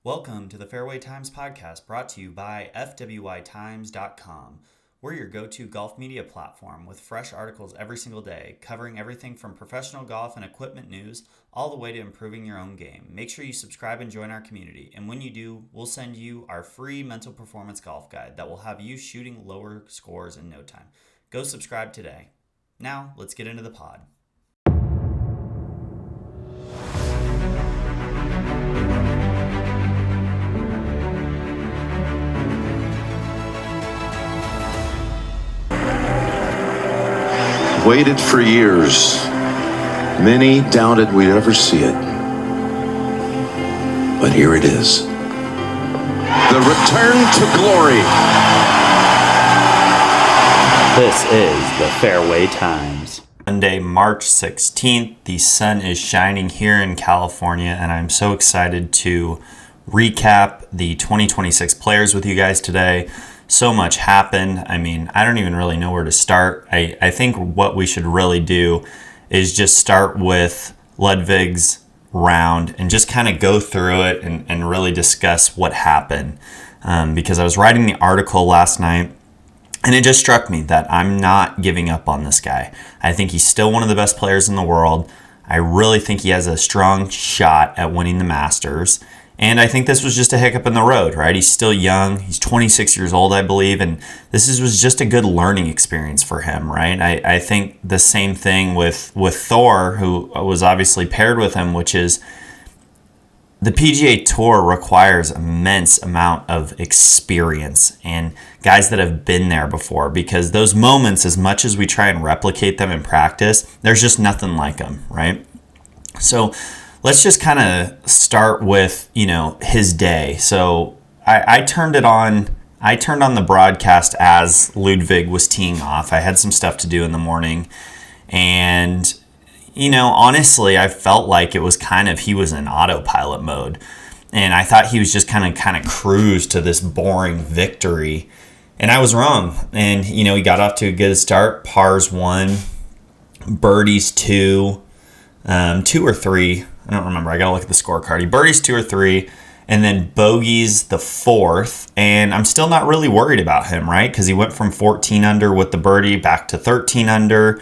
Welcome to the Fairway Times podcast brought to you by fwytimes.com. We're your go-to golf media platform with fresh articles every single day covering everything from professional golf and equipment news all the way to improving your own game. Make sure you subscribe and join our community. And when you do, we'll send you our free mental performance golf guide that will have you shooting lower scores in no time. Go subscribe today. Now, let's get into the pod. Waited for years. Many doubted we'd ever see it. But here it is. The return to glory. This is the Fairway Times. Monday, March 16th. The sun is shining here in California, and I'm so excited to recap the 2026 players with you guys today. So much happened. I mean, I don't even really know where to start. I think what we should really do is just start with Ludwig's round and just kind of go through it and really discuss what happened. Because I was writing the article last night, and it just struck me that I'm not giving up on this guy. I think he's still one of the best players in the world. I really think he has a strong shot at winning the Masters. And I think this was just a hiccup in the road, right? He's still young. He's 26 years old, I believe. And this was just a good learning experience for him, right? I think the same thing with Thor, who was obviously paired with him, which is the PGA Tour requires immense amount of experience and guys that have been there before, because those moments, as much as we try and replicate them in practice, there's just nothing like them, right? So let's just kind of start with, his day. So I turned on the broadcast as Ludwig was teeing off. I had some stuff to do in the morning. And, honestly, I felt like it was he was in autopilot mode. And I thought he was just kind of cruise to this boring victory. And I was wrong. And, he got off to a good start. Pars 1, birdies 2, 2 or 3. I don't remember. I got to look at the scorecard. He birdies 2 or 3, and then bogeys the 4th. And I'm still not really worried about him, right? Because he went from 14 under with the birdie back to 13 under.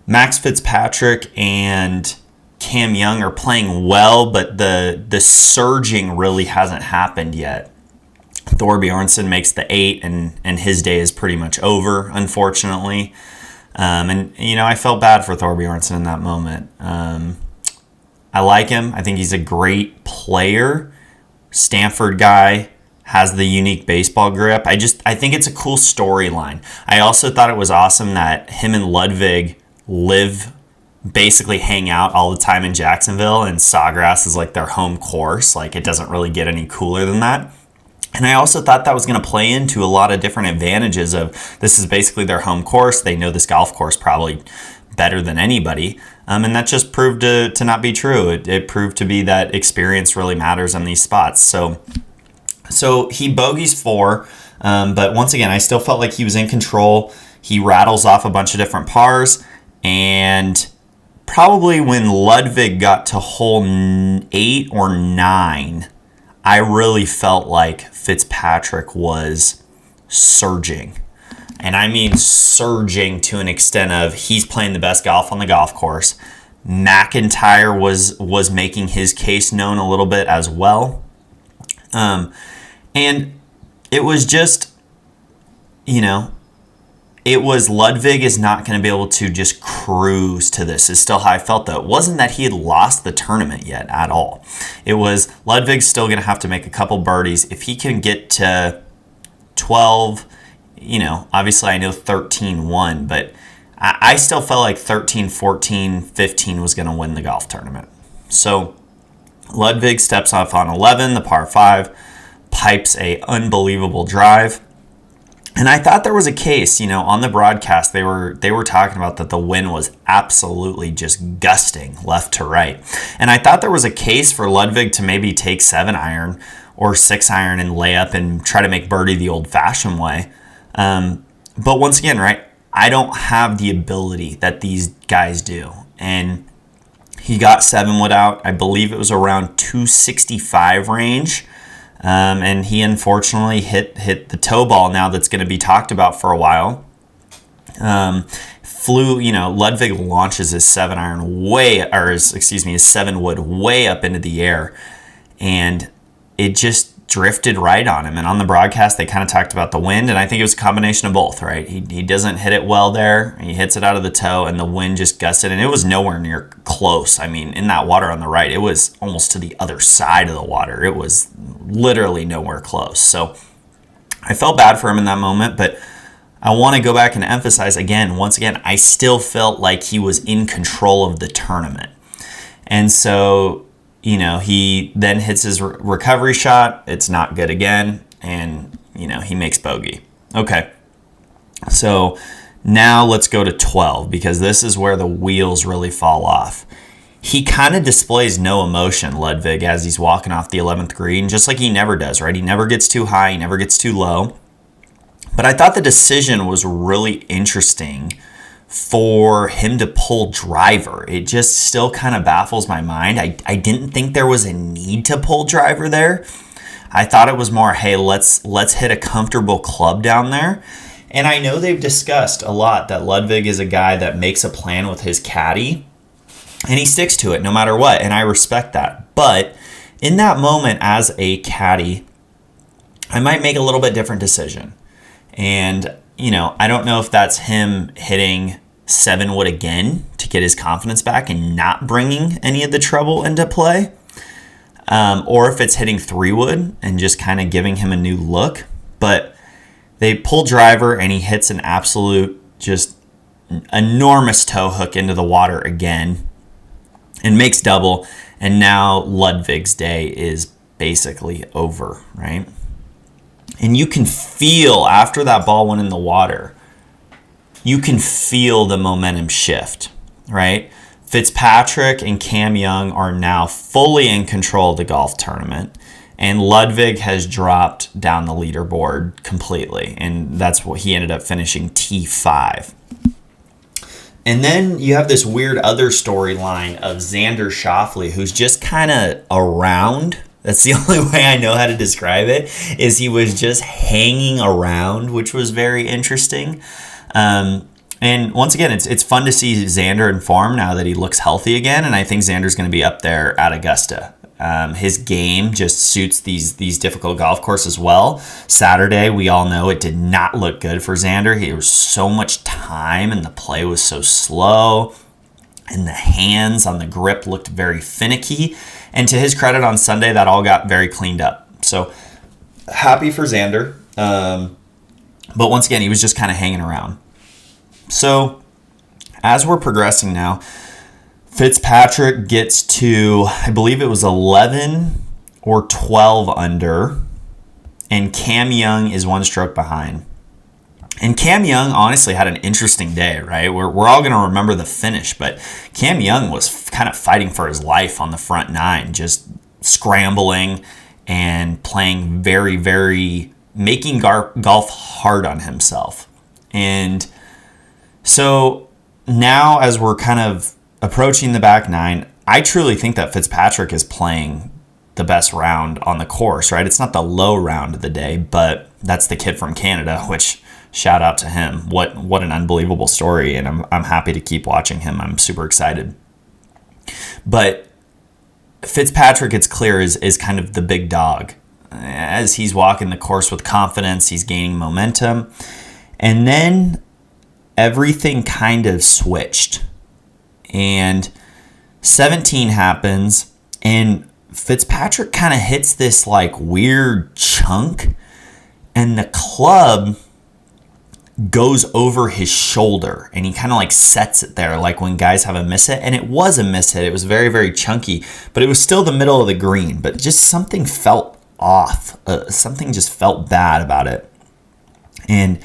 Max Fitzpatrick and Cam Young are playing well, but the surging really hasn't happened yet. Thor Bjornsson makes the 8, and his day is pretty much over, unfortunately. I felt bad for Thor Bjornsson in that moment. I like him. I think he's a great player. Stanford guy, has the unique baseball grip. I think it's a cool storyline. I also thought it was awesome that him and Ludwig basically hang out all the time in Jacksonville, and Sawgrass is like their home course. Like, it doesn't really get any cooler than that. And I also thought that was going to play into a lot of different advantages of this is basically their home course. They know this golf course probably better than anybody. And that just proved to not be true. It proved to be that experience really matters on these spots. So he bogeys 4, but once again, I still felt like he was in control. He rattles off a bunch of different pars, and probably when Ludwig got to hole 8 or 9, I really felt like Fitzpatrick was surging. And I mean surging to an extent of he's playing the best golf on the golf course. McIntyre was making his case known a little bit as well. And it was just, it was Ludwig is not going to be able to just cruise to this is still how I felt, though. It wasn't that he had lost the tournament yet at all. It was Ludwig's still going to have to make a couple birdies. If he can get to 12, obviously I know 13 won, but I still felt like 13, 14, 15 was going to win the golf tournament. So Ludwig steps off on 11, the par 5, pipes a unbelievable drive. And I thought there was a case, on the broadcast, they were talking about that the wind was absolutely just gusting left to right. And I thought there was a case for Ludwig to maybe take 7-iron or 6-iron and lay up and try to make birdie the old-fashioned way. But once again, right, I don't have the ability that these guys do. And he got 7-wood out. I believe it was around 265 range. And he unfortunately hit the toe ball now that's going to be talked about for a while. Ludwig launches his 7-wood way up into the air, and it just drifted right on him. And on the broadcast, they kind of talked about the wind, and I think it was a combination of both, right? He doesn't hit it well there. He hits it out of the toe, and the wind just gusted, and it was nowhere near close. I mean, in that water on the right, it was almost to the other side of the water. It was literally nowhere close. So I felt bad for him in that moment, but I want to go back and emphasize once again, I still felt like he was in control of the tournament. And so, he then hits his recovery shot. It's not good again. And, he makes bogey. Okay. So now let's go to 12, because this is where the wheels really fall off. He kind of displays no emotion, Ludwig, as he's walking off the 11th green, just like he never does, right? He never gets too high. He never gets too low. But I thought the decision was really interesting for him to pull driver. It just still kind of baffles my mind. I didn't think there was a need to pull driver there. I thought it was more, hey, let's hit a comfortable club down there. And I know they've discussed a lot that Ludwig is a guy that makes a plan with his caddy, and he sticks to it no matter what, and I respect that. But in that moment as a caddy, I might make a little bit different decision. And, I don't know if that's him hitting 7-wood again to get his confidence back and not bringing any of the trouble into play, or if it's hitting 3-wood and just kind of giving him a new look. But they pull driver, and he hits an absolute just enormous toe hook into the water again and makes double. And now Ludwig's day is basically over, right? And you can feel, after that ball went in the water, you can feel the momentum shift, right? Fitzpatrick and Cam Young are now fully in control of the golf tournament, and Ludwig has dropped down the leaderboard completely, and that's what he ended up finishing T5. And then you have this weird other storyline of Xander Schauffele, who's just kind of around. That's the only way I know how to describe it, is he was just hanging around, which was very interesting. And once again, it's fun to see Xander in form now that he looks healthy again, and I think Xander's going to be up there at Augusta. His game just suits these difficult golf courses well. Saturday, we all know it did not look good for Xander. There was so much time, and the play was so slow, and the hands on the grip looked very finicky. And to his credit, on Sunday, that all got very cleaned up. So happy for Xander. But once again, he was just kind of hanging around. So as we're progressing now, Fitzpatrick gets to, I believe it was 11 or 12 under, and Cam Young is one stroke behind. And Cam Young honestly had an interesting day, right? We're all going to remember the finish, but Cam Young was kind of fighting for his life on the front nine, just scrambling and playing very, very, making golf hard on himself. And so now as we're kind of approaching the back nine, I truly think that Fitzpatrick is playing the best round on the course, right? It's not the low round of the day, but that's the kid from Canada, which shout out to him. What an unbelievable story, and I'm happy to keep watching him. I'm super excited. But Fitzpatrick, it's clear, is kind of the big dog. As he's walking the course with confidence, he's gaining momentum. And then everything kind of switched. And 17 happens, and Fitzpatrick kind of hits this like weird chunk, and the club goes over his shoulder, and he kind of like sets it there like when guys have a miss hit. And it was a miss hit. It was very, very chunky, but it was still the middle of the green. But just something felt off. Something just felt bad about it. And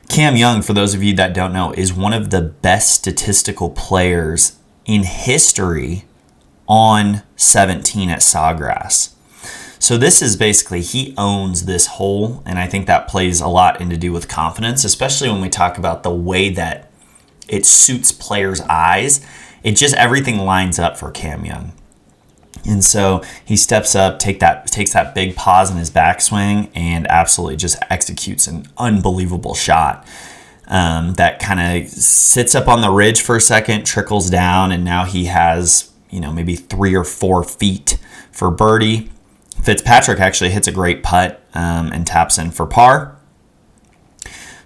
Cam Young, for those of you that don't know, is one of the best statistical players in history on 17 at Sawgrass. So this is basically, he owns this hole, and I think that plays a lot into do with confidence, especially when we talk about the way that it suits players' eyes. It just, everything lines up for Cam Young. And so he steps up, takes that big pause in his backswing, and absolutely just executes an unbelievable shot. That kind of sits up on the ridge for a second, trickles down, and now he has, maybe 3 or 4 feet for birdie. Fitzpatrick actually hits a great putt and taps in for par.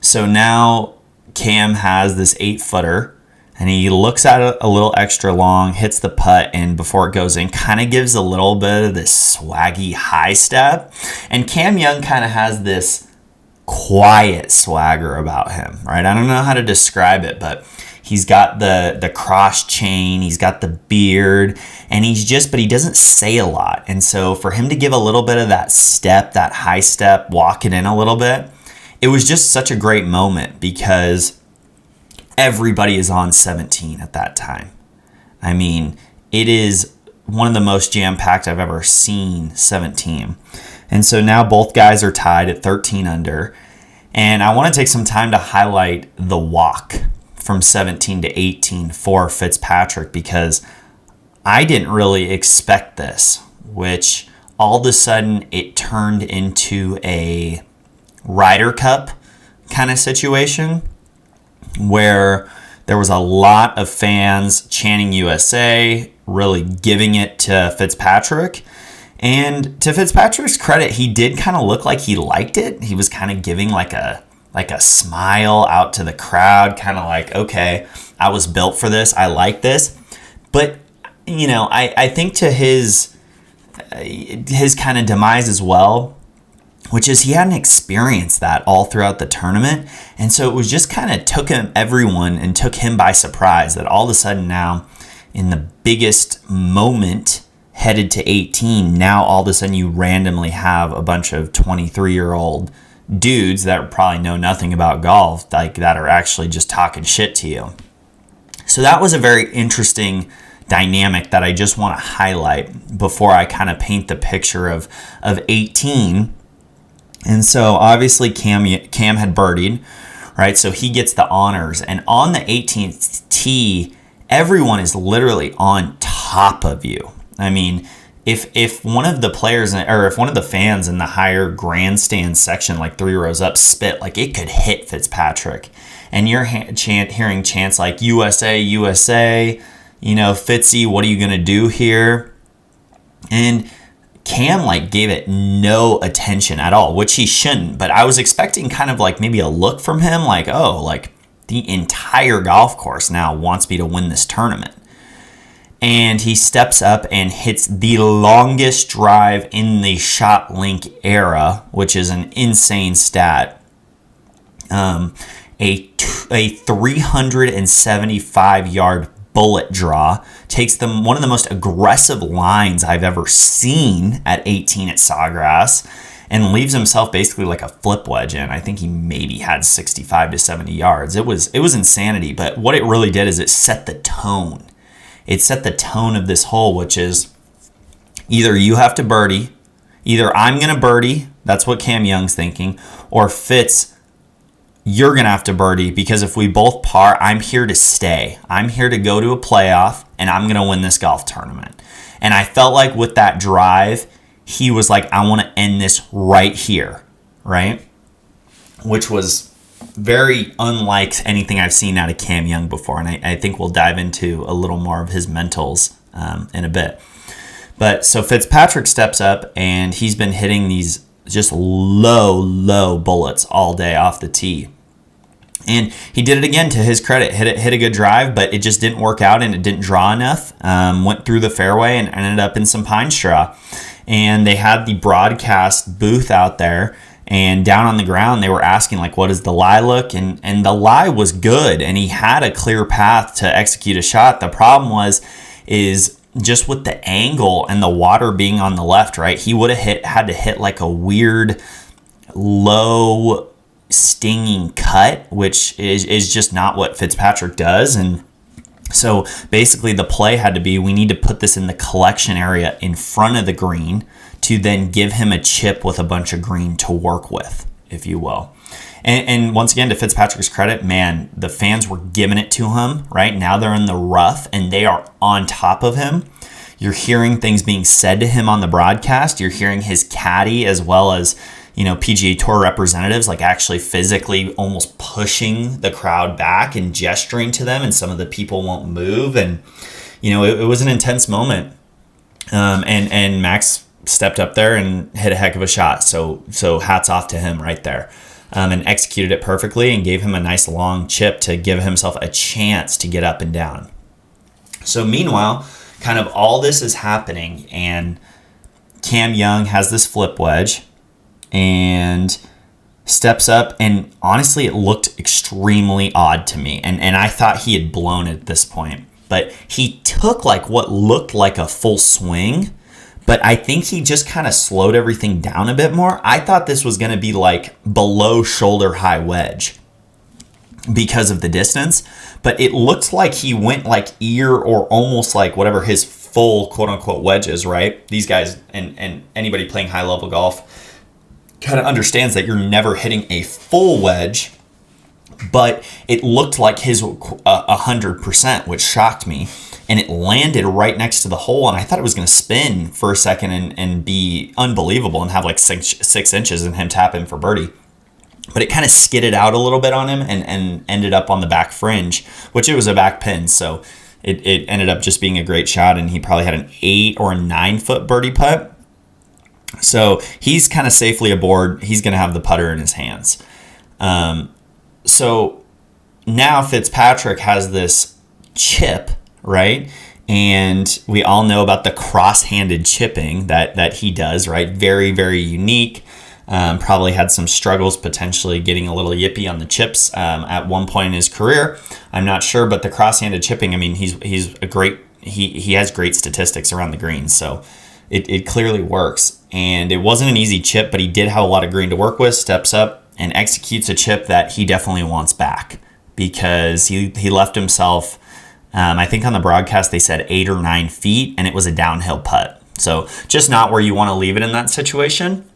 So now Cam has this 8-footer, and he looks at it a little extra long, hits the putt, and before it goes in, kind of gives a little bit of this swaggy high step. And Cam Young kind of has this quiet swagger about him, right? I don't know how to describe it, but he's got the cross chain, he's got the beard, and but he doesn't say a lot. And so for him to give a little bit of that step, that high step, walk it in a little bit, it was just such a great moment because everybody is on 17 at that time. I mean, it is one of the most jam-packed I've ever seen 17. And so now both guys are tied at 13 under. And I want to take some time to highlight the walk from 17 to 18 for Fitzpatrick because I didn't really expect this, which all of a sudden it turned into a Ryder Cup kind of situation where there was a lot of fans chanting USA, really giving it to Fitzpatrick. And to Fitzpatrick's credit, he did kind of look like he liked it. He was kind of giving like a smile out to the crowd, kind of like, okay, I was built for this. I like this. But, I think to his kind of demise as well, which is he hadn't experienced that all throughout the tournament. And so it was just kind of took him by surprise that all of a sudden now in the biggest moment headed to 18, now all of a sudden you randomly have a bunch of 23-year-old dudes that probably know nothing about golf, like that are actually just talking shit to you. So that was a very interesting dynamic that I just want to highlight before I kind of paint the picture of 18. And so obviously Cam had birdied, right? So he gets the honors. And on the 18th tee, everyone is literally on top of you. I mean, if one of the players or if one of the fans in the higher grandstand section, like 3 rows up, spit, like it could hit Fitzpatrick. And you're hearing chants like USA, USA, Fitzy, what are you going to do here? And Cam gave it no attention at all, which he shouldn't. But I was expecting kind of like maybe a look from him like, oh, like the entire golf course now wants me to win this tournament. And he steps up and hits the longest drive in the ShotLink era, which is an insane stat. A 375-yard bullet draw, takes them one of the most aggressive lines I've ever seen at 18 at Sawgrass, and leaves himself basically like a flip wedge in. I think he maybe had 65 to 70 yards. It was insanity, but what it really did is it set the tone. It set the tone of this hole, which is either you have to birdie, either I'm going to birdie, that's what Cam Young's thinking, or Fitz, you're going to have to birdie because if we both par, I'm here to stay. I'm here to go to a playoff, and I'm going to win this golf tournament. And I felt like with that drive, he was like, I want to end this right here, right? Which was very unlike anything I've seen out of Cam Young before. And I think we'll dive into a little more of his mentals in a bit. But so Fitzpatrick steps up, and he's been hitting these just low bullets all day off the tee. And he did it again, to his credit. Hit a good drive, but it just didn't work out and it didn't draw enough. Went through the fairway and ended up in some pine straw. And they had the broadcast booth out there, and down on the ground they were asking, like, what does the lie look? And the lie was good, and he had a clear path to execute a shot. The problem is just with the angle and the water being on the left, right? He would have had to hit like a weird low stinging cut, which is just not what Fitzpatrick does. And so basically the play had to be, we need to put this in the collection area in front of the green to then give him a chip with a bunch of green to work with, if you will. And once again, to Fitzpatrick's credit, man, the fans were giving it to him, right? Now they're in the rough and they are on top of him. You're hearing things being said to him on the broadcast. You're hearing his caddy as well as, PGA Tour representatives like actually physically almost pushing the crowd back and gesturing to them, and some of the people won't move. And, it was an intense moment. And Max stepped up there and hit a heck of a shot. So hats off to him right there. And executed it perfectly and gave him a nice long chip to give himself a chance to get up and down. So meanwhile, kind of all this is happening, and Cam Young has this flip wedge and steps up, and honestly, it looked extremely odd to me. And I thought he had blown it at this point. But he took like what looked like a full swing, but I think he just kind of slowed everything down a bit more. I thought this was going to be like below shoulder high wedge because of the distance, but it looked like he went like ear or almost like whatever his full quote unquote wedge is, right? These guys and anybody playing high level golf kind of understands that you're never hitting a full wedge, but it looked like his 100%, which shocked me. And it landed right next to the hole, and I thought it was going to spin for a second and be unbelievable and have like 6 inches and him tap in for birdie. But it kind of skidded out a little bit on him and ended up on the back fringe, which it was a back pin. So it ended up just being a great shot, and he probably had an 8 or a 9 foot birdie putt. So he's kind of safely aboard. He's going to have the putter in his hands. So now Fitzpatrick has this chip, right? And we all know about the cross-handed chipping that he does, right? Very, very unique. Probably had some struggles potentially getting a little yippy on the chips at one point in his career. I'm not sure, but the cross-handed chipping, I mean, he's a great, he has great statistics around the green, so it clearly works. And it wasn't an easy chip, but he did have a lot of green to work with, steps up and executes a chip that he definitely wants back, because he left himself, I think on the broadcast they said 8 or 9 feet, and it was a downhill putt. So just not where you want to leave it in that situation.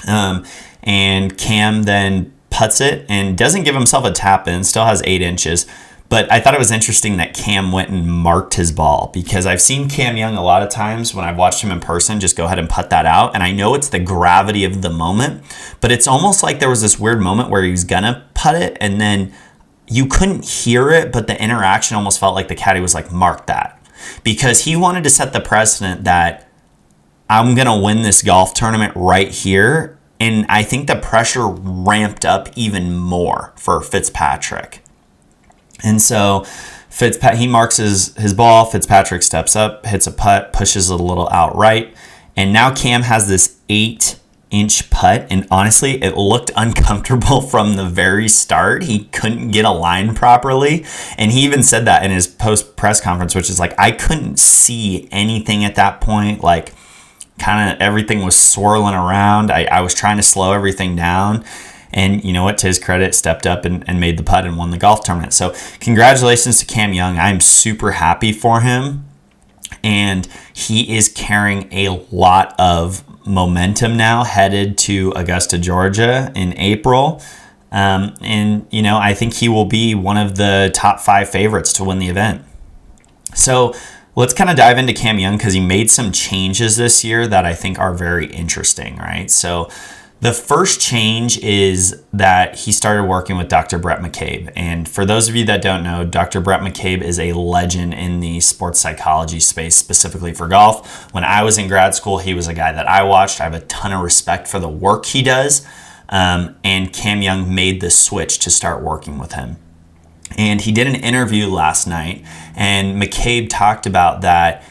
And Cam then putts it and doesn't give himself a tap in, still has 8 inches. But I thought it was interesting that Cam went and marked his ball, because I've seen Cam Young a lot of times when I've watched him in person just go ahead and putt that out. And I know it's the gravity of the moment, but it's almost like there was this weird moment where he was going to putt it and then you couldn't hear it, but the interaction almost felt like the caddy was like, mark that. Because he wanted to set the precedent that I'm going to win this golf tournament right here. And I think the pressure ramped up even more for Fitzpatrick. And so he marks his ball. Fitzpatrick steps up, hits a putt, pushes it a little out right. And now Cam has this 8-inch putt. And honestly, it looked uncomfortable from the very start. He couldn't get a line properly. And he even said that in his post press conference, which is like, I couldn't see anything at that point. Like, kind of everything was swirling around. I was trying to slow everything down. And you know what, to his credit, stepped up and made the putt and won the golf tournament. So congratulations to Cam Young. I'm super happy for him. And he is carrying a lot of momentum now, headed to Augusta, Georgia in April. And, I think he will be one of the top 5 favorites to win the event. So let's kind of dive into Cam Young, because he made some changes this year that I think are very interesting, right? So the first change is that he started working with Dr. Brett McCabe. And for those of you that don't know, Dr. Brett McCabe is a legend in the sports psychology space, specifically for golf. When I was in grad school, he was a guy that I watched. I have a ton of respect for the work he does. And Cam Young made the switch to start working with him. And he did an interview last night, and McCabe talked about that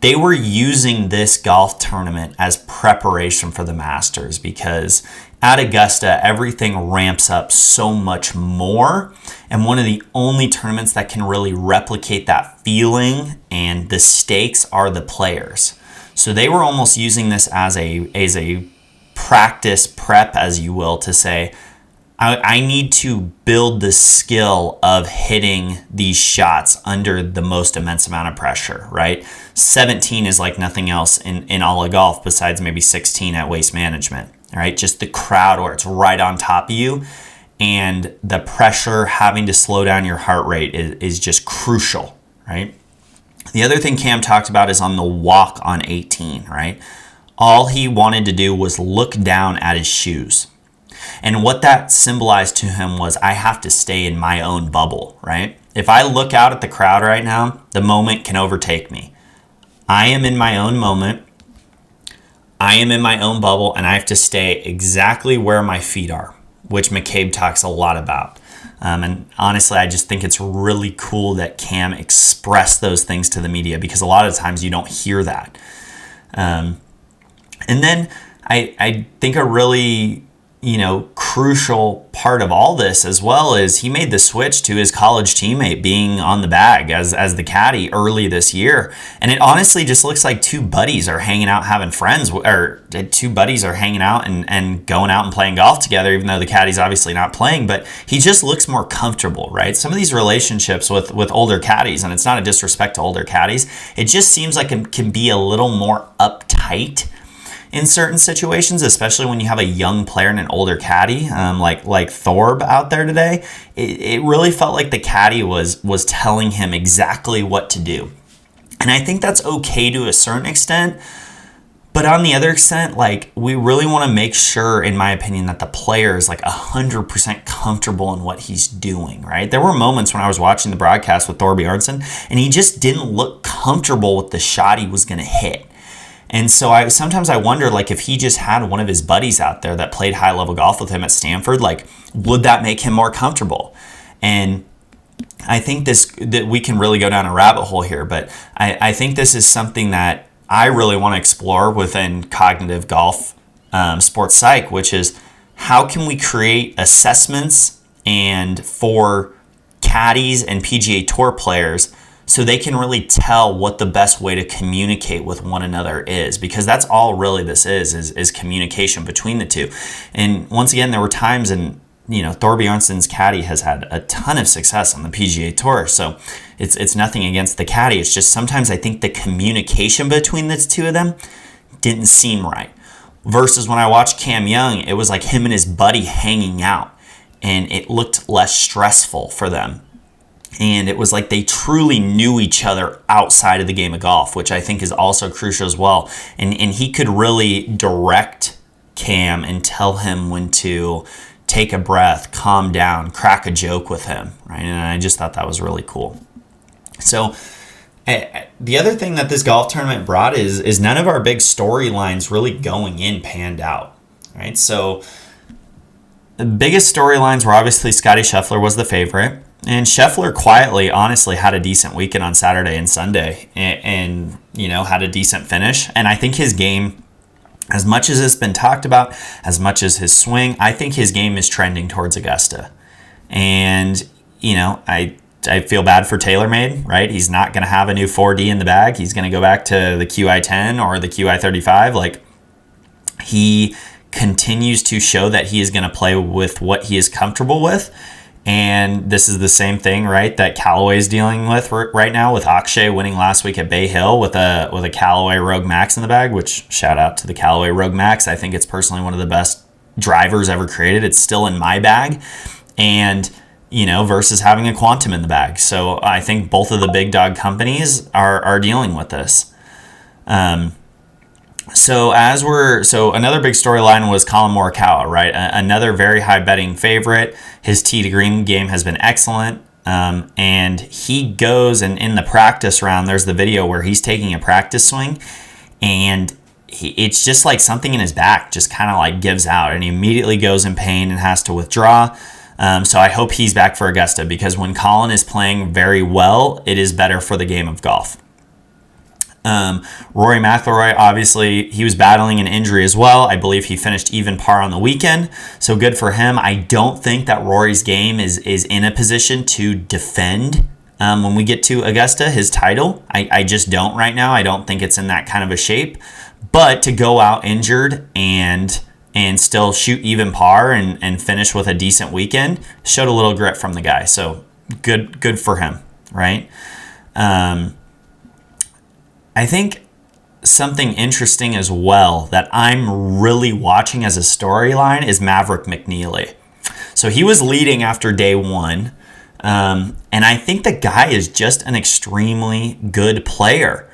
they were using this golf tournament as preparation for the Masters, because at Augusta, everything ramps up so much more. And one of the only tournaments that can really replicate that feeling and the stakes are the players. So they were almost using this as a practice prep, as you will, to say, I need to build the skill of hitting these shots under the most immense amount of pressure, right? 17 is like nothing else in all of golf besides maybe 16 at Waste Management, right? Just the crowd where it's right on top of you, and the pressure, having to slow down your heart rate is just crucial, right? The other thing Cam talked about is on the walk on 18, right? All he wanted to do was look down at his shoes. And what that symbolized to him was, I have to stay in my own bubble, right? If I look out at the crowd right now, the moment can overtake me. I am in my own moment. I am in my own bubble, and I have to stay exactly where my feet are, which McCabe talks a lot about. And honestly, I just think it's really cool that Cam expressed those things to the media, because a lot of times you don't hear that. And then I think a really crucial part of all this as well is he made the switch to his college teammate being on the bag as the caddy early this year. And it honestly just looks like two buddies are hanging out having friends, or two buddies are hanging out and going out and playing golf together, even though the caddy's obviously not playing, but he just looks more comfortable, right? Some of these relationships with older caddies, and it's not a disrespect to older caddies, it just seems like it can be a little more uptight in certain situations, especially when you have a young player and an older caddy, like Thorpe out there today. It really felt like the caddy was telling him exactly what to do. And I think that's okay to a certain extent. But on the other extent, like, we really want to make sure, in my opinion, that the player is like 100% comfortable in what he's doing, right? There were moments when I was watching the broadcast with Thorpe Arnson, and he just didn't look comfortable with the shot he was going to hit. And so sometimes I wonder, like, if he just had one of his buddies out there that played high-level golf with him at Stanford, like, would that make him more comfortable? And I think that we can really go down a rabbit hole here, but I think this is something that I really want to explore within cognitive golf sports psych, which is, how can we create assessments and for caddies and PGA Tour players so they can really tell what the best way to communicate with one another is, because that's all really this is communication between the two. And once again, there were times, and Thorpe Arnson's caddy has had a ton of success on the PGA Tour, so it's nothing against the caddy. It's just sometimes I think the communication between the two of them didn't seem right. Versus when I watched Cam Young, it was like him and his buddy hanging out, and it looked less stressful for them. And it was like they truly knew each other outside of the game of golf, which I think is also crucial as well. And he could really direct Cam and tell him when to take a breath, calm down, crack a joke with him, right? And I just thought that was really cool. So the other thing that this golf tournament brought is none of our big storylines really going in panned out, right? So the biggest storylines were obviously Scottie Scheffler was the favorite. And Scheffler quietly, honestly, had a decent weekend on Saturday and Sunday, and had a decent finish. And I think his game, as much as it's been talked about, as much as his swing, I think his game is trending towards Augusta. And I feel bad for TaylorMade, right? He's not going to have a new 4D in the bag. He's going to go back to the QI10 or the QI35. Like, he continues to show that he is going to play with what he is comfortable with. And this is the same thing, right, that Callaway is dealing with right now, with Akshay winning last week at Bay Hill with a Callaway Rogue Max in the bag, which, shout out to the Callaway Rogue Max. I think it's personally one of the best drivers ever created. It's still in my bag. And, versus having a Quantum in the bag. So I think both of the big dog companies are dealing with this. So another big storyline was Colin Morikawa, right? Another very high betting favorite. His tee to green game has been excellent. And he goes, and in the practice round, there's the video where he's taking a practice swing, and it's just like something in his back just kind of like gives out, and he immediately goes in pain and has to withdraw. So I hope he's back for Augusta, because when Colin is playing very well, it is better for the game of golf. Rory McIlroy, obviously, he was battling an injury as well. I believe he finished even par on the weekend, so good for him. I don't think that Rory's game is in a position to defend when we get to Augusta, his title. I just don't right now. I don't think it's in that kind of a shape. But to go out injured and still shoot even par and finish with a decent weekend showed a little grit from the guy. So good for him, right? I think something interesting as well that I'm really watching as a storyline is Maverick McNeely. So he was leading after day one. And I think the guy is just an extremely good player.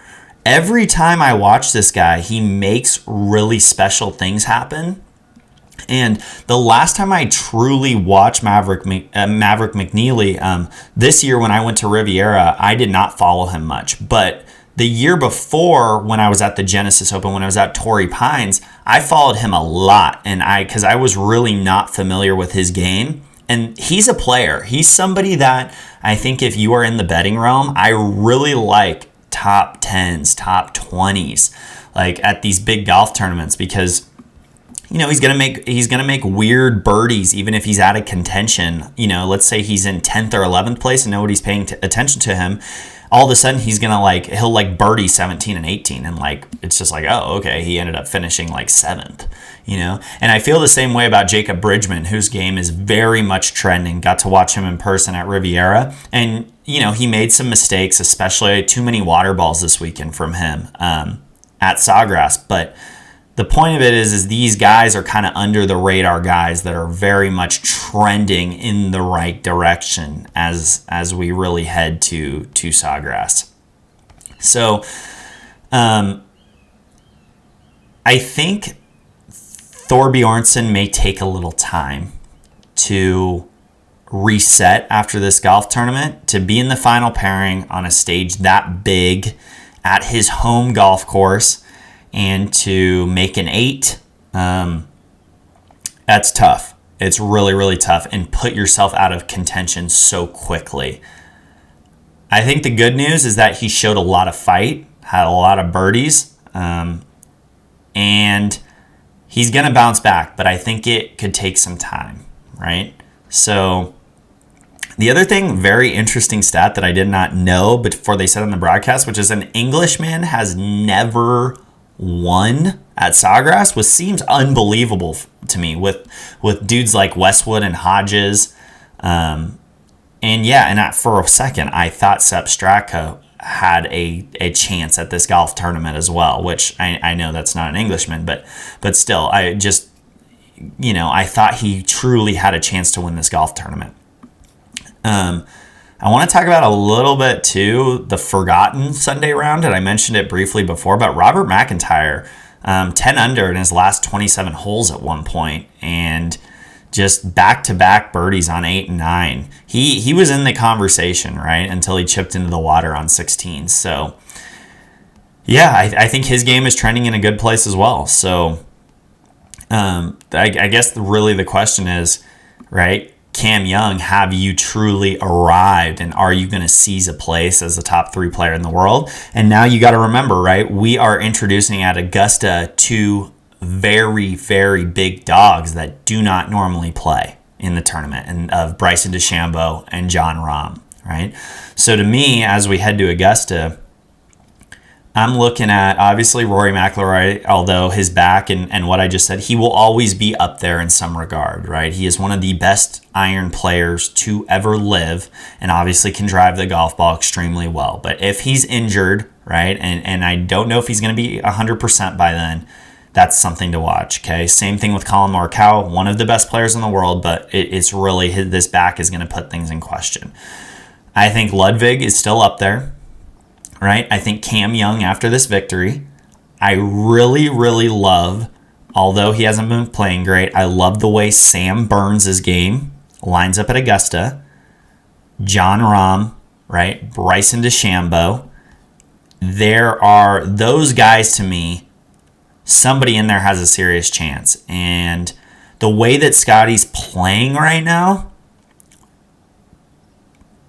Every time I watch this guy, he makes really special things happen. And the last time I truly watched Maverick McNeely, this year when I went to Riviera, I did not follow him much. But the year before, when I was at the Genesis Open, when I was at Torrey Pines, I followed him a lot, and because I was really not familiar with his game. And he's a player. He's somebody that I think if you are in the betting realm, I really like top 10s, top 20s, like at these big golf tournaments, because he's gonna make weird birdies even if he's out of contention. Let's say he's in 10th or 11th place and nobody's paying attention to him. All of a sudden he's gonna he'll birdie 17 and 18, and it's just oh, okay, he ended up finishing 7th. And I feel the same way about Jacob Bridgman, whose game is very much trending. Got to watch him in person at Riviera, and he made some mistakes, especially too many water balls this weekend from him at Sawgrass. But the point of it is these guys are kind of under the radar guys that are very much trending in the right direction as we really head to Sawgrass. So I think Thorbjornsen may take a little time to reset after this golf tournament, to be in the final pairing on a stage that big at his home golf course and to make an 8. That's tough. It's really, really tough, and put yourself out of contention so quickly. I think the good news is that he showed a lot of fight, had a lot of birdies, and he's going to bounce back, but I think it could take some time, right? So the other thing, very interesting stat that I did not know before they said on the broadcast, which is an Englishman has never won at Sawgrass, which seems unbelievable to me with dudes like Westwood and Hodges. For a second, I thought Sepp Straka had a chance at this golf tournament as well, which I know that's not an Englishman, but still, I thought he truly had a chance to win this golf tournament. I want to talk about a little bit too the forgotten Sunday round, and I mentioned it briefly before, but Robert McIntyre, 10 under in his last 27 holes at one point, and just back-to-back birdies on 8 and 9. He was in the conversation, right, until he chipped into the water on 16. So, yeah, I think his game is trending in a good place as well. So, I guess really the question is, right, Cam Young, have you truly arrived, and are you going to seize a place as the top 3 player in the world? And now you got to remember, right, we are introducing at Augusta 2 very, very big dogs that do not normally play in the tournament, and of Bryson DeChambeau and Jon Rahm, right? So to me, as we head to Augusta, I'm looking at, obviously, Rory McIlroy, although his back and what I just said, he will always be up there in some regard, right? He is one of the best iron players to ever live, and obviously can drive the golf ball extremely well. But if he's injured, right, and I don't know if he's going to be 100% by then, that's something to watch, okay? Same thing with Colin Morikawa, one of the best players in the world, but it's really, this back is going to put things in question. I think Ludwig is still up there, right? I think Cam Young after this victory, I really, really love, although he hasn't been playing great, I love the way Sam Burns' game lines up at Augusta. Jon Rahm, right? Bryson DeChambeau. There are those guys to me. Somebody in there has a serious chance. And the way that Scotty's playing right now,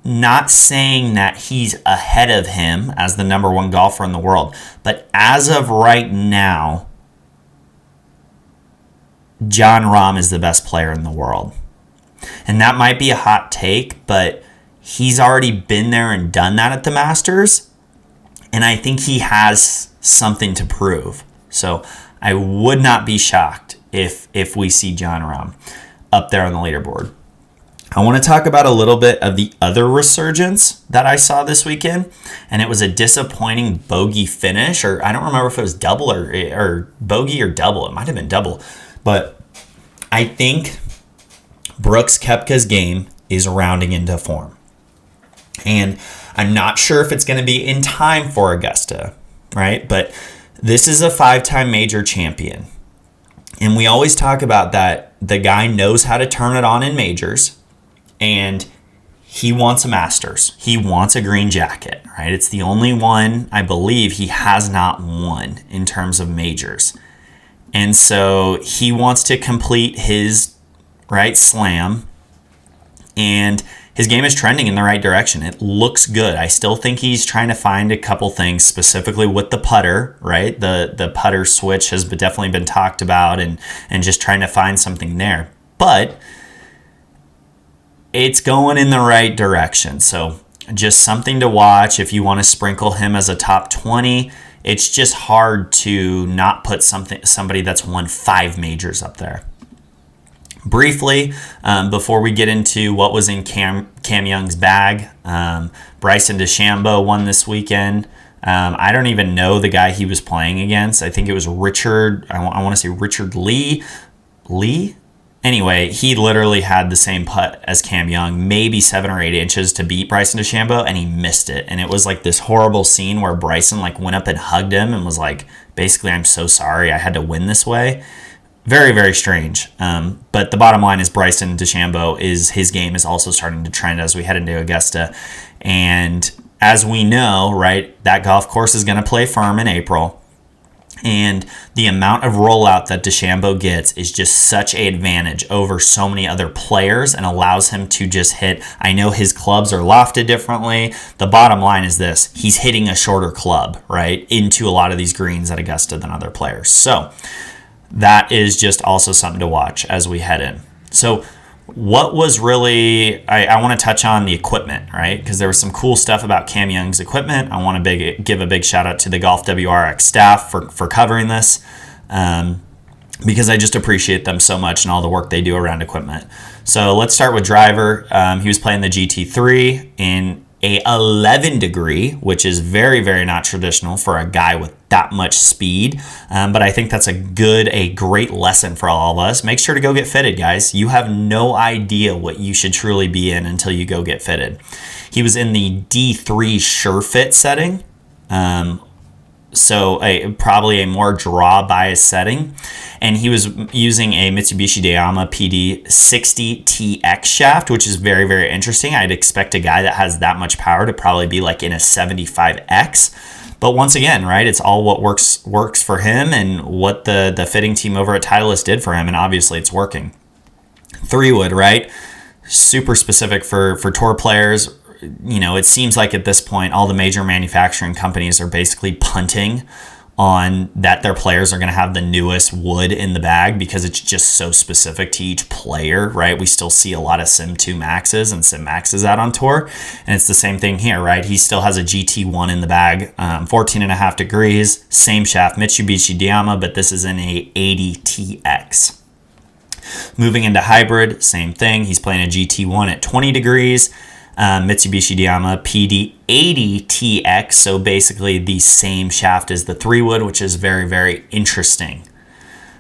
not saying that he's ahead of him as the number 1 golfer in the world, but as of right now, Jon Rahm is the best player in the world. And that might be a hot take, but he's already been there and done that at the Masters. And I think he has something to prove. So I would not be shocked if we see Jon Rahm up there on the leaderboard. I want to talk about a little bit of the other resurgence that I saw this weekend, and it was a disappointing bogey finish, or I don't remember if it was double or bogey or double. It might have been double, but I think Brooks Koepka's game is rounding into form, And I'm not sure if it's going to be in time for Augusta, right? But this is a 5-time major champion. And we always talk about that the guy knows how to turn it on in majors, and he wants a Masters. He wants a green jacket, right? It's the only one I believe he has not won in terms of majors. And so he wants to complete his slam, and his game is trending in the right direction. It looks good. I still think he's trying to find a couple things, specifically with the putter, right? The putter switch has definitely been talked about, and just trying to find something there. But it's going in the right direction. So just something to watch if you want to sprinkle him as a top 20. It's just hard to not put somebody that's won 5 majors up there. Briefly, before we get into what was in Cam Young's bag, Bryson DeChambeau won this weekend. I don't even know the guy he was playing against. I think it was Richard. I want to say Richard Lee. Anyway, he literally had the same putt as Cam Young, maybe 7 or 8 inches to beat Bryson DeChambeau, and he missed it. And it was like this horrible scene where Bryson went up and hugged him and was like, basically, I'm so sorry I had to win this way. Very, very strange. But the bottom line is Bryson DeChambeau his game is also starting to trend as we head into Augusta. And as we know, right, that golf course is going to play firm in April. And the amount of rollout that DeChambeau gets is just such an advantage over so many other players, and allows him to just hit. I know his clubs are lofted differently. The bottom line is this: he's hitting a shorter club, right, into a lot of these greens at Augusta than other players. So that is just also something to watch as we head in. So what was really, I want to touch on the equipment, right? Because there was some cool stuff about Cam Young's equipment. I want to give a big shout out to the Golf WRX staff for covering this, because I just appreciate them so much and all the work they do around equipment. So let's start with driver. He was playing the GT3 in a 11 degree, which is very, very not traditional for a guy with that much speed. But I think that's a great lesson for all of us. Make sure to go get fitted, guys. You have no idea what you should truly be in until you go get fitted. He was in the D3 SureFit setting. So probably a more draw bias setting. And he was using a Mitsubishi Dayama PD60TX shaft, which is very, very interesting. I'd expect a guy that has that much power to probably be in a 75X. But once again, right, it's all what works for him and what the fitting team over at Titleist did for him, and obviously it's working. 3-wood, right? Super specific for tour players. It seems like at this point, all the major manufacturing companies are basically punting on that their players are going to have the newest wood in the bag, because it's just so specific to each player, right? We still see a lot of Sim 2 Maxes and Sim Maxes out on tour, and it's the same thing here, right? He still has a GT1 in the bag, 14.5 degrees, same shaft, Mitsubishi Dayama, but this is in a 80TX. Moving into hybrid, same thing. He's playing a GT1 at 20 degrees. Mitsubishi Dayama PD80TX, so basically the same shaft as the 3-wood, which is very, very interesting.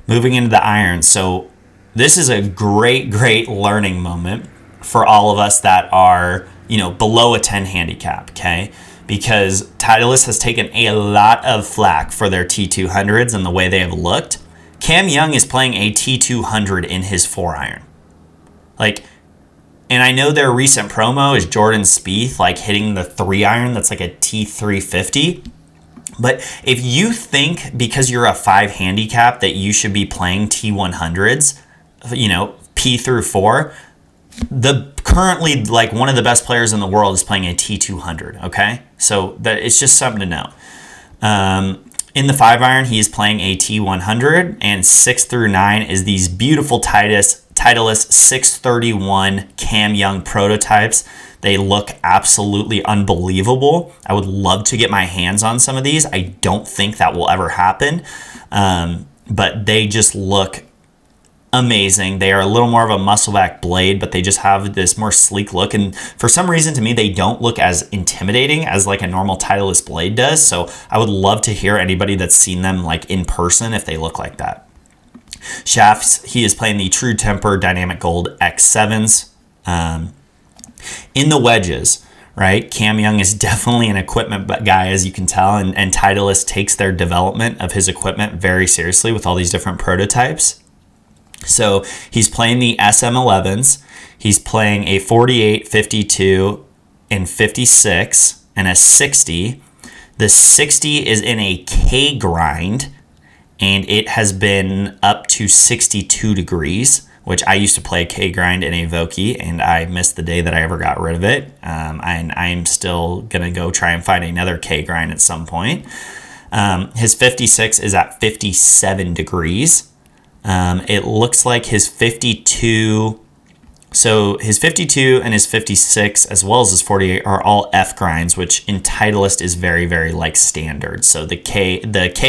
Moving into the irons, so this is a great, great learning moment for all of us that are, below a 10 handicap, okay? Because Titleist has taken a lot of flack for their T200s and the way they have looked. Cam Young is playing a T200 in his 4-iron. And I know their recent promo is Jordan Spieth hitting the 3-iron that's a T350. But if you think because you're a 5 handicap that you should be playing T100s, P through 4, the currently one of the best players in the world is playing a T200, okay? So that it's just something to know. In the 5-iron, he is playing a T100, and 6 through 9 is these beautiful Titleist 631 Cam Young prototypes. They look absolutely unbelievable. I would love to get my hands on some of these. I don't think that will ever happen, but they just look amazing. They are a little more of a muscleback blade, but they just have this more sleek look, and for some reason to me they don't look as intimidating as a normal Titleist blade does. So I would love to hear anybody that's seen them in person if they look like that. Shafts, he is playing the True Temper Dynamic Gold X7s. In the wedges, right? Cam Young is definitely an equipment guy, as you can tell, and Titleist takes their development of his equipment very seriously with all these different prototypes. So he's playing the SM11s. He's playing a 48, 52, and 56, and a 60. The 60 is in a K grind, and it has been up to 62 degrees, which I used to play K grind in a Vokey, and I missed the day that I ever got rid of it. And I'm still going to go try and find another K grind at some point. His 56 is at 57 degrees. It looks like his 52... So his 52 and his 56, as well as his 48, are all F grinds, which in Titleist is very, very like standard. So the K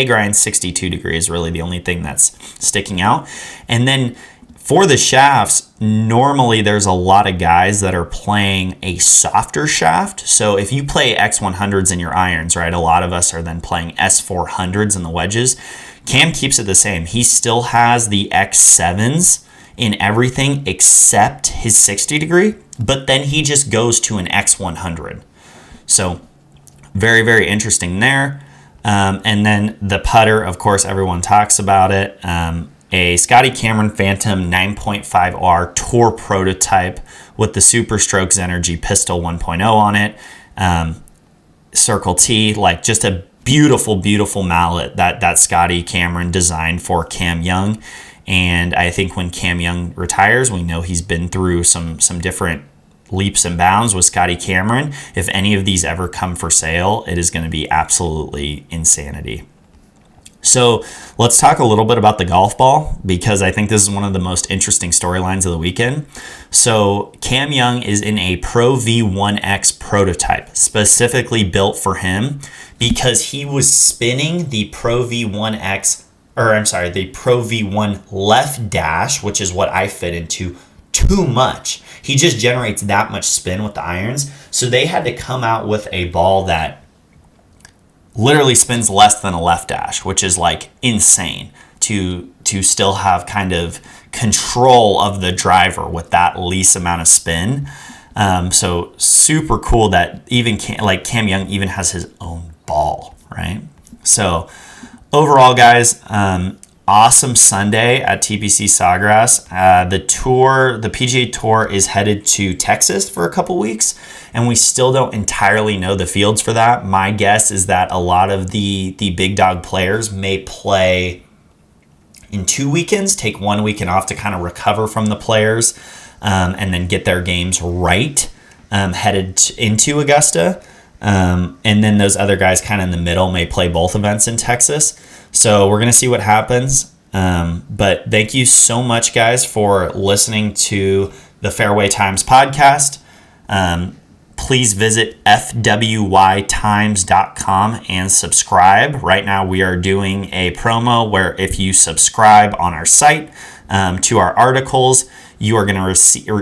grind 62 degrees is really the only thing that's sticking out. And then for the shafts, normally there's a lot of guys that are playing a softer shaft. So if you play X100s in your irons, right, a lot of us are then playing S400s in the wedges. Cam keeps it the same. He still has the X7s in everything except his 60 degree, but then he just goes to an X100. So very, very interesting there. And then the putter, of course, everyone talks about it. A Scotty Cameron Phantom 9.5R Tour prototype with the Super Strokes Energy Pistol 1.0 on it. Circle T, like just a beautiful, beautiful mallet that Scotty Cameron designed for Cam Young. And I think when Cam Young retires, we know he's been through some different leaps and bounds with Scotty Cameron. If any of these ever come for sale, it is going to be absolutely insanity. So let's talk a little bit about the golf ball, because I think this is one of the most interesting storylines of the weekend. So Cam Young is in a Pro V1X prototype, specifically built for him, because he was spinning the Pro V1X, the Pro V1 left dash, which is what I fit into, too much. He just generates that much spin with the irons. So they had to come out with a ball that literally spins less than a left dash, which is like insane to still have kind of control of the driver with that least amount of spin. So super cool that even Cam Young even has his own ball, right? So overall, guys, awesome Sunday at TPC Sawgrass. The PGA Tour is headed to Texas for a couple weeks, and we still don't entirely know the fields for that. My guess is that a lot of the big dog players may play in 2 weekends, take 1 weekend off to kind of recover from the players, and then get their games right, headed into Augusta. And then those other guys kind of in the middle may play both events in Texas. So we're going to see what happens. But thank you so much, guys, for listening to the Fairway Times podcast. Please visit fwytimes.com and subscribe. Right now we are doing a promo where if you subscribe on our site to our articles, you are going to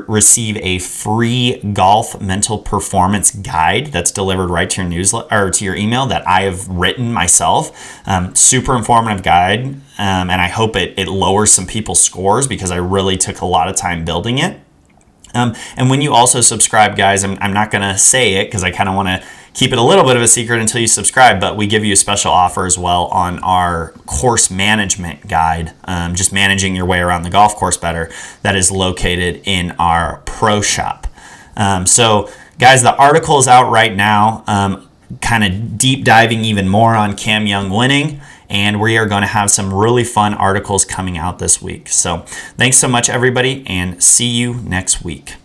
receive a free golf mental performance guide that's delivered right to your newsletter or to your email that I have written myself. Super informative guide, and I hope it lowers some people's scores because I really took a lot of time building it. And when you also subscribe, guys, I'm not going to say it because I kind of want to keep it a little bit of a secret until you subscribe, but we give you a special offer as well on our course management guide, just managing your way around the golf course better, that is located in our pro shop. So, guys, the article is out right now, kind of deep diving even more on Cam Young winning, and we are going to have some really fun articles coming out this week. So thanks so much, everybody, and see you next week.